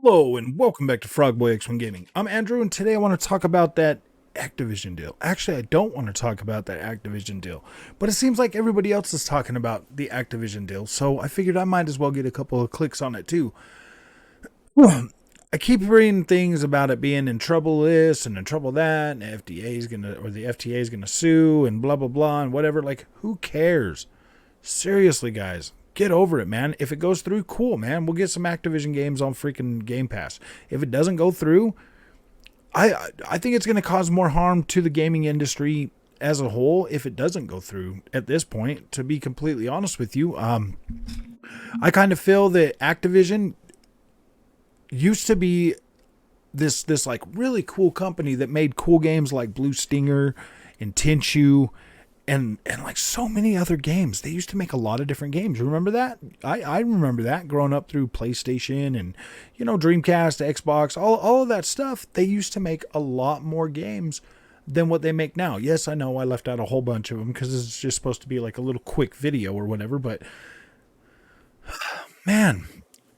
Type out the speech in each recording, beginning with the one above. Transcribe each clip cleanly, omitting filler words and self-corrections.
Hello and welcome back to Frogboy X1 Gaming. I'm Andrew and today I want to talk about that Activision deal. Actually, I don't want to talk about that Activision deal, but it seems like everybody else is talking about the Activision deal, so I figured I might as well get a couple of clicks on it too. I keep reading things about it being in trouble this and in trouble that, and the FTA is gonna sue and blah blah blah and whatever. Like, who cares? Seriously, guys, get over it, man. If it goes through, cool, man. We'll get some Activision games on freaking Game Pass. If it doesn't go through, I think it's going to cause more harm to the gaming industry as a whole if it doesn't go through at this point, to be completely honest with you. I kind of feel that Activision used to be this like really cool company that made cool games like Blue Stinger and Tenchu and like so many other games. They used to make a lot of different games. You remember that? I remember that growing up through PlayStation and Dreamcast, Xbox, all of that stuff. They used to make a lot more games than what they make now. Yes, I know I left out a whole bunch of them because it's just supposed to be like a little quick video or whatever, but man,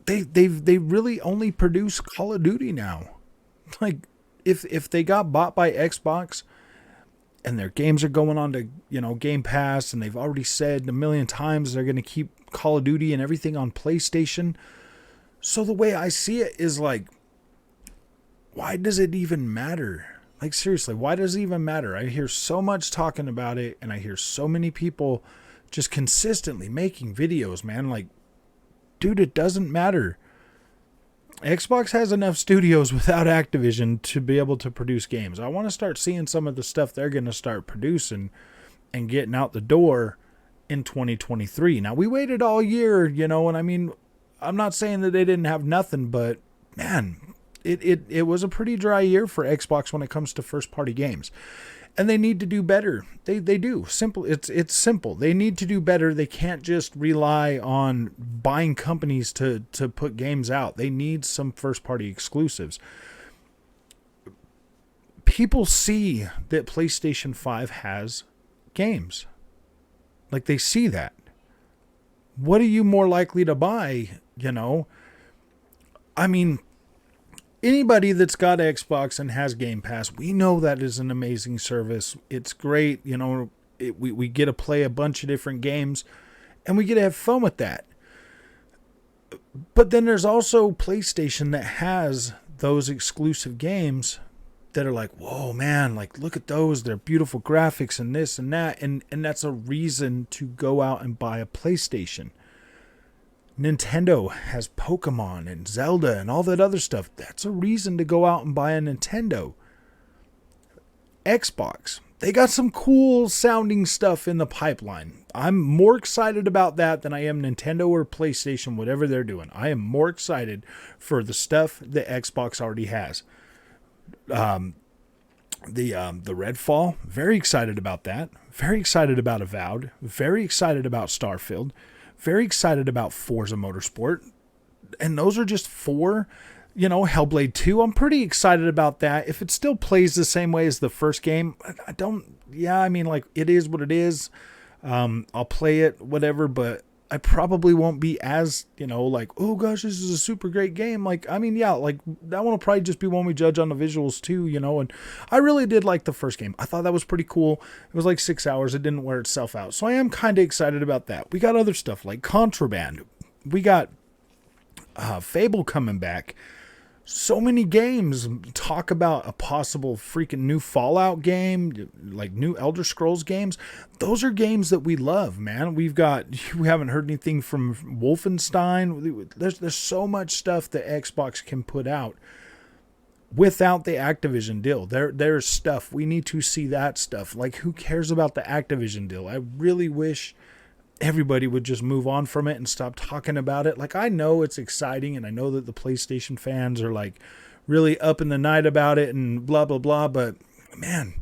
they really only produce Call of Duty now. Like, if they got bought by Xbox and their games are going on to Game Pass, and they've already said a million times they're going to keep Call of Duty and everything on PlayStation. So the way I see it is like, why does it even matter? Like, seriously, why does it even matter? I hear so much talking about it, and I hear so many people just consistently making videos, man. Like, dude, it doesn't matter. Xbox has enough studios without Activision to be able to produce games. I want to start seeing some of the stuff they're going to start producing and getting out the door in 2023. Now, we waited all year, and I mean, I'm not saying that they didn't have nothing, but man, it was a pretty dry year for Xbox when it comes to first party games. And they need to do better. They do. Simple. It's simple. They need to do better. They can't just rely on buying companies to put games out. They need some first party exclusives. People see that PlayStation 5 has games. Like, they see that. What are you more likely to buy? I mean, anybody that's got Xbox and has Game Pass, we know that is an amazing service. It's great. We get to play a bunch of different games and we get to have fun with that. But then there's also PlayStation that has those exclusive games that are like, whoa, man, like, look at those. They're beautiful graphics and this and that. And that's a reason to go out and buy a PlayStation. Nintendo has Pokemon and Zelda and all that other stuff. That's a reason to go out and buy a Nintendo. Xbox, they got some cool sounding stuff in the pipeline. I'm more excited about that than I am Nintendo or PlayStation, whatever they're doing. I am more excited for the stuff that Xbox already has. The Redfall, very excited about that. Very excited about Avowed. Very excited about Starfield. Very excited about Forza Motorsport. And those are just four. Hellblade 2, I'm pretty excited about that. If it still plays the same way as the first game, it is what it is. I'll play it, whatever, but I probably won't be as, oh gosh, this is a super great game. That one will probably just be one we judge on the visuals too, and I really did like the first game. I thought that was pretty cool. It was like 6 hours. It didn't wear itself out. So I am kind of excited about that. We got other stuff like Contraband. We got Fable coming back. So many games talk about a possible freaking new Fallout game, like new Elder Scrolls games. Those are games that we love, man. We haven't heard anything from Wolfenstein. There's so much stuff that Xbox can put out without the Activision deal. There's stuff. We need to see that stuff. Like, who cares about the Activision deal? I really wish everybody would just move on from it and stop talking about it. Like, I know it's exciting and I know that the PlayStation fans are like really up in the night about it and blah, blah, blah. But man,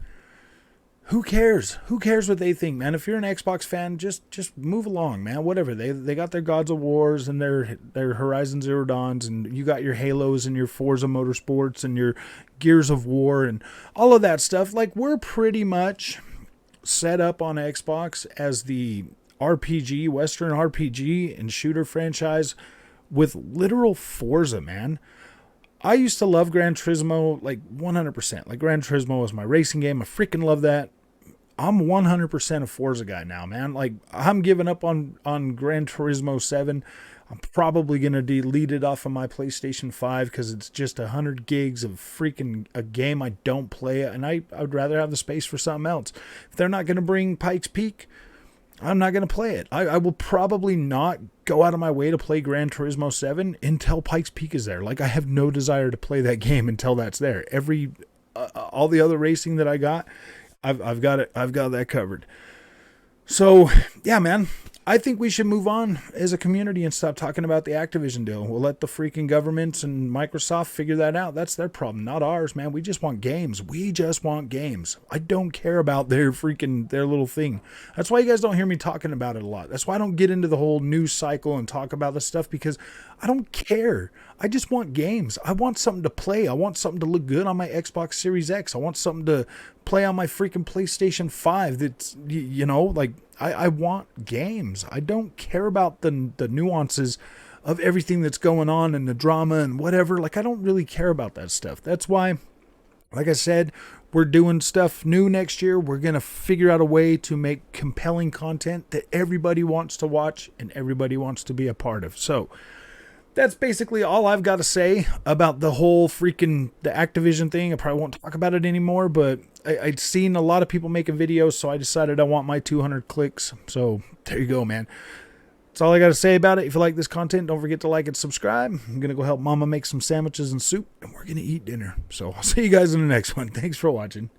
who cares? Who cares what they think, man? If you're an Xbox fan, just move along, man. Whatever. They got their Gods of Wars and their Horizon Zero Dawns, and you got your Halos and your Forza Motorsports and your Gears of War and all of that stuff. Like, we're pretty much set up on Xbox as the RPG, Western RPG and shooter franchise with literal Forza, man. I used to love Gran Turismo like 100%. Like Gran Turismo was my racing game. I freaking love that. I'm 100% a Forza guy now, man. Like I'm giving up on Gran Turismo 7. I'm probably going to delete it off of my PlayStation 5 because it's just 100 gigs of freaking a game I don't play, and I would rather have the space for something else. If they're not going to bring Pikes Peak, I'm not going to play it. I will probably not go out of my way to play Gran Turismo 7 until Pikes Peak is there. Like I have no desire to play that game until that's there. All the other racing that I got, I've got it. I've got that covered. So, yeah, man, I think we should move on as a community and stop talking about the Activision deal. We'll let the freaking governments and Microsoft figure that out. That's their problem, not ours, man. We just want games. We just want games. I don't care about their little thing. That's why you guys don't hear me talking about it a lot. That's why I don't get into the whole news cycle and talk about this stuff, because I don't care. I just want games. I want something to play. I want something to look good on my Xbox Series X. I want something to play on my freaking PlayStation 5 that's, like, I want games. I don't care about the nuances of everything that's going on and the drama and whatever. Like, I don't really care about that stuff. That's why, like I said, we're doing stuff new next year. We're going to figure out a way to make compelling content that everybody wants to watch and everybody wants to be a part of. So that's basically all I've got to say about the whole freaking the Activision thing. I probably won't talk about it anymore, but I'd seen a lot of people making videos, so I decided I want my 200 clicks. So there you go, man. That's all I got to say about it. If you like this content, don't forget to like and subscribe. I'm going to go help Mama make some sandwiches and soup, and we're going to eat dinner. So I'll see you guys in the next one. Thanks for watching.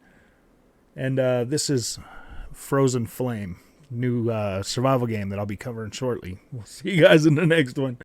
And this is Frozen Flame, new survival game that I'll be covering shortly. We'll see you guys in the next one.